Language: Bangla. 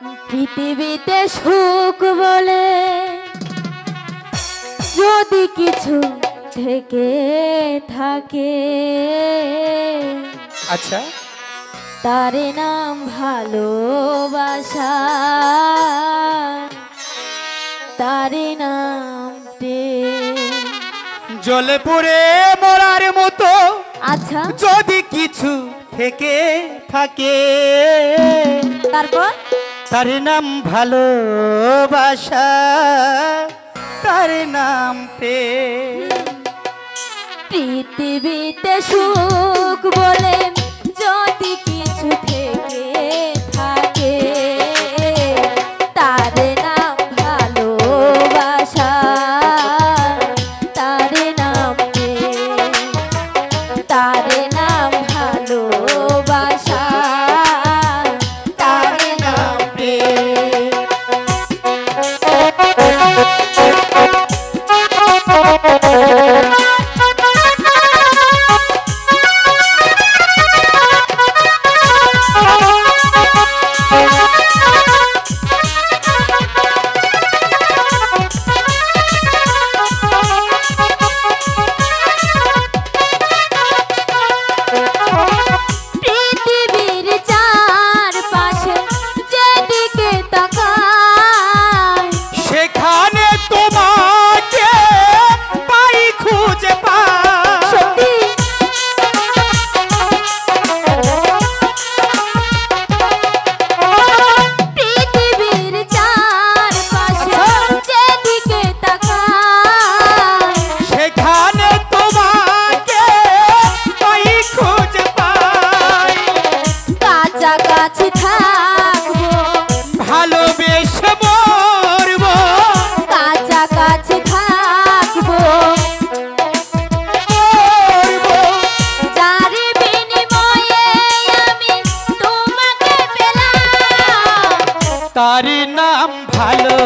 পৃথিবীতে সুখ বলে যদি কিছু থেকে থাকে, আচ্ছা, তার নাম ভালোবাসা, তার নাম প্রেম। জলে পড়ে মরার মতো আচ্ছা, যদি কিছু থেকে থাকে, তারপর তার নাম ভালোবাসা, তার নাম প্রেম। পৃথিবীতে সুখ বলে যদি কিছু থেকে থাকে, তার নাম ভালোবাসা, তার নাম প্রেম, তার নাম ভালোবাসা, তার নাম প্রেম। পৃথিবীর চারপাশে যেদিকে তাকাই, সেখানে তোমাকে পাই, খুঁজে পাই। সত্যি পৃথিবীর চারপাশে যেদিকে তাকাই, সেখানে তোমাকে পাই, খুঁজে পাই। কাছাকাছি থাকবো, ভালোবেসে মরবো, কাছাকাছি থাকবো, মরবো। যার বিনিময়ে আমি তোমাকে পেলাম, তার নাম ভালো